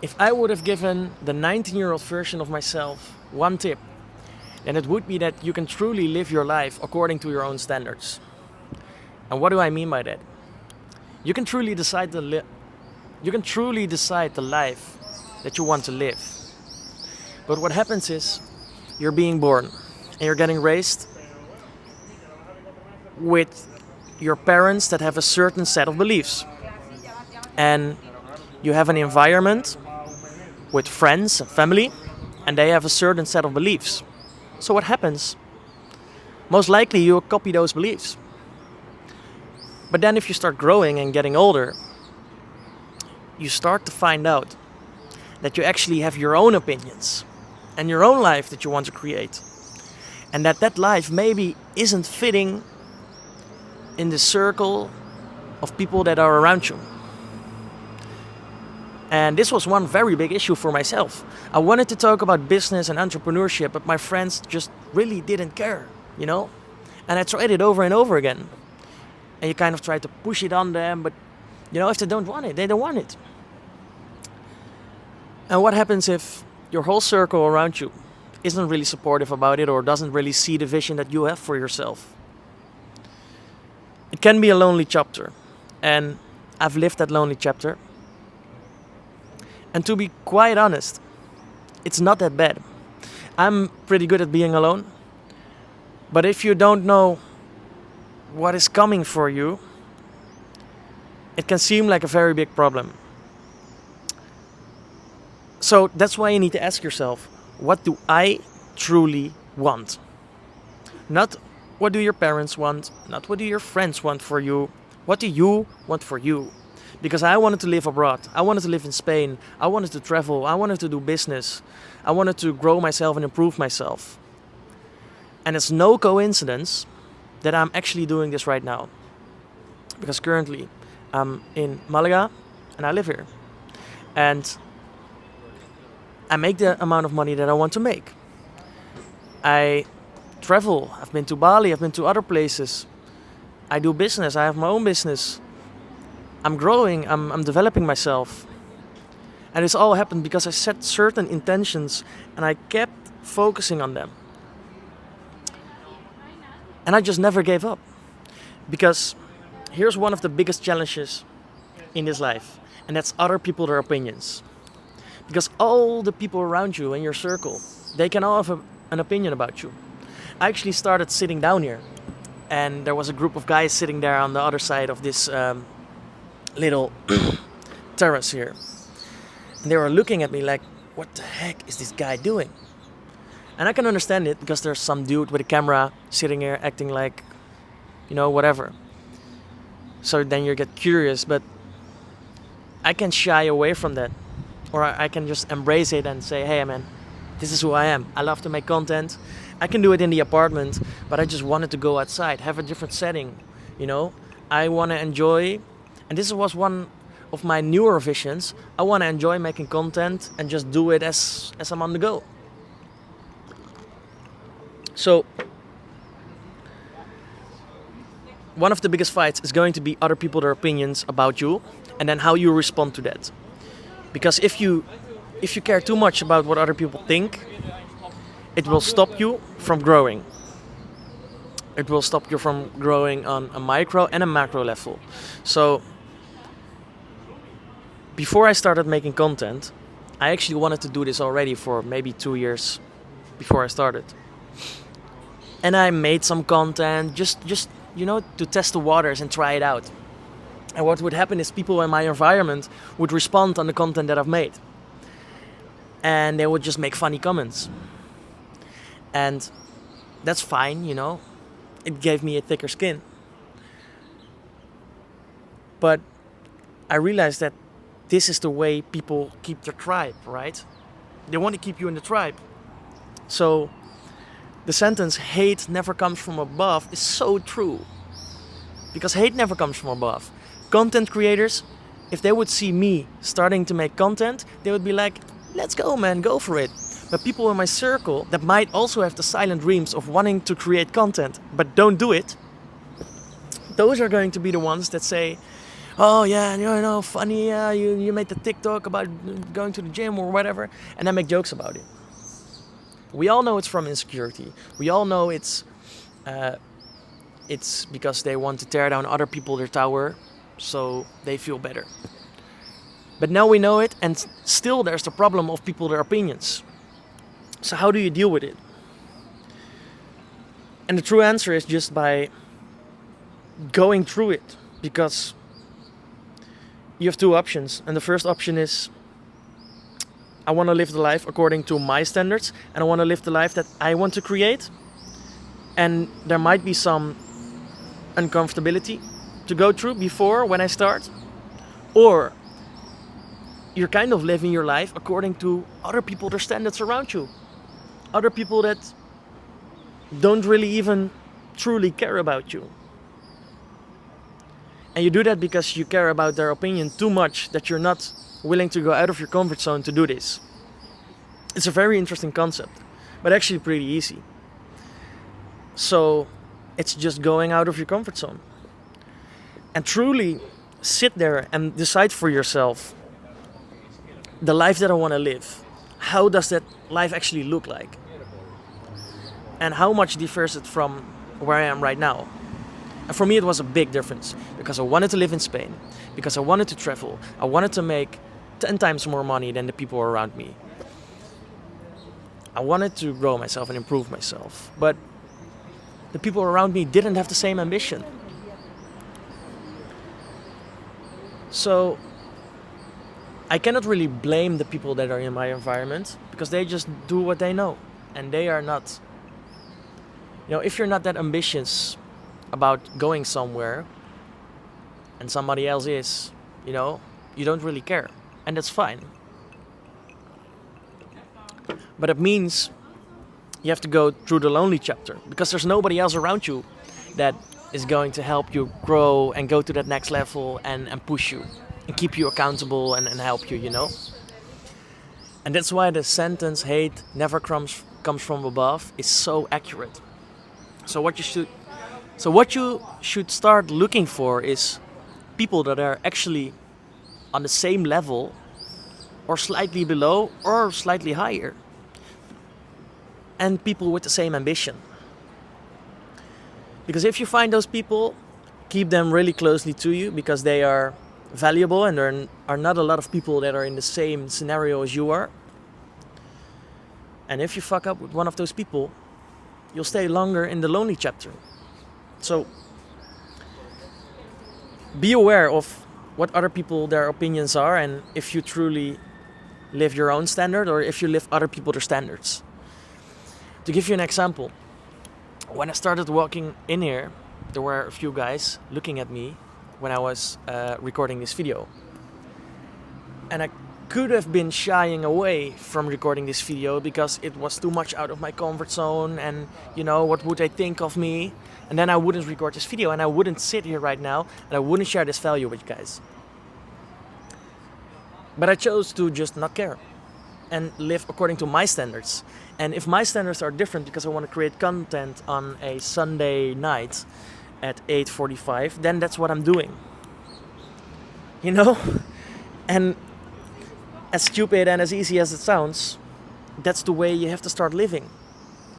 If I would have given the 19-year-old version of myself one tip, then it would be that you can truly live your life according to your own standards. And what do I mean by that? You can truly decide the life that you want to live. But what happens is you're being born and you're getting raised with your parents that have a certain set of beliefs. And you have an environment with friends and family, and they have a certain set of beliefs. So what happens? Most likely you'll copy those beliefs. But then if you start growing and getting older, you start to find out that you actually have your own opinions and your own life that you want to create. And that life maybe isn't fitting in the circle of people that are around you. And this was one very big issue for myself. I wanted to talk about business and entrepreneurship, but my friends just really didn't care, you know? And I tried it over and over again. And you kind of try to push it on them, but you know, if they don't want it, they don't want it. And what happens if your whole circle around you isn't really supportive about it or doesn't really see the vision that you have for yourself? It can be a lonely chapter. And I've lived that lonely chapter. And to be quite honest, it's not that bad. I'm pretty good at being alone. But if you don't know what is coming for you, it can seem like a very big problem. So that's why you need to ask yourself, what do I truly want? Not what do your parents want, not what do your friends want for you, what do you want for you? Because I wanted to live abroad, I wanted to live in Spain, I wanted to travel, I wanted to do business, I wanted to grow myself and improve myself. And it's no coincidence that I'm actually doing this right now. Because currently I'm in Malaga and I live here. And I make the amount of money that I want to make. I travel, I've been to Bali, I've been to other places. I do business, I have my own business. I'm growing, I'm developing myself. And this all happened because I set certain intentions and I kept focusing on them. And I just never gave up. Because here's one of the biggest challenges in this life. And that's other people, their opinions. Because all the people around you in your circle, they can all have an opinion about you. I actually started sitting down here. And there was a group of guys sitting there on the other side of this little terrace here. And they were looking at me like, what the heck is this guy doing? And I can understand it because there's some dude with a camera sitting here acting like, you know, whatever. So then you get curious, but I can shy away from that. Or I can just embrace it and say, hey man, this is who I am. I love to make content. I can do it in the apartment, but I just wanted to go outside, have a different setting, you know. I want to enjoy, and this was one of my newer visions. I want to enjoy making content and just do it as I'm on the go. So, one of the biggest fights is going to be other people, their opinions about you, and then how you respond to that. Because if you care too much about what other people think, it will stop you from growing. It will stop you from growing on a micro and a macro level. So, before I started making content, I actually wanted to do this already for maybe 2 years before I started. And I made some content just you know, to test the waters and try it out. And what would happen is people in my environment would respond on the content that I've made. And they would just make funny comments. And that's fine, you know. It gave me a thicker skin. But I realized that this is the way people keep their tribe, right? They want to keep you in the tribe. So the sentence, hate never comes from above, is so true. Because hate never comes from above. Content creators, if they would see me starting to make content, they would be like, let's go man, go for it. But people in my circle that might also have the silent dreams of wanting to create content, but don't do it, those are going to be the ones that say, oh yeah, funny, yeah, you made the TikTok about going to the gym or whatever, and then make jokes about it. We all know it's from insecurity. We all know it's because they want to tear down other people their tower, so they feel better. But now we know it, and still there's the problem of people their opinions. So how do you deal with it? And the true answer is just by going through it, because you have two options. And the first option is, I want to live the life according to my standards, and I want to live the life that I want to create. And there might be some uncomfortability to go through before when I start. Or you're kind of living your life according to other people, their standards around you. Other people that don't really even truly care about you. And you do that because you care about their opinion too much that you're not willing to go out of your comfort zone to do this. It's a very interesting concept, but actually pretty easy. So it's just going out of your comfort zone. And truly sit there and decide for yourself the life that I want to live. How does that life actually look like? And how much differs it from where I am right now? And for me it was a big difference, because I wanted to live in Spain, because I wanted to travel, I wanted to make 10 times more money than the people around me. I wanted to grow myself and improve myself, but the people around me didn't have the same ambition. So I cannot really blame the people that are in my environment, because they just do what they know, and they are not, if you're not that ambitious about going somewhere and somebody else is, you don't really care, and that's fine. But it means you have to go through the lonely chapter, because there's nobody else around you that is going to help you grow and go to that next level and push you and keep you accountable and help you, And that's why the sentence, hate never comes from above, is so accurate. So what you should start looking for is people that are actually on the same level, or slightly below, or slightly higher. And people with the same ambition. Because if you find those people, keep them really closely to you, because they are valuable, and there are not a lot of people that are in the same scenario as you are. And if you fuck up with one of those people, you'll stay longer in the lonely chapter. So be aware of what other people, their opinions are, and if you truly live your own standard, or if you live other people their standards. To give you an example, when I started walking in here, there were a few guys looking at me when I was recording this video. And I could have been shying away from recording this video because it was too much out of my comfort zone, and what would they think of me? And then I wouldn't record this video, and I wouldn't sit here right now, and I wouldn't share this value with you guys. But I chose to just not care and live according to my standards. And if my standards are different because I want to create content on a Sunday night at 8:45, then that's what I'm doing. And as stupid and as easy as it sounds, that's the way you have to start living.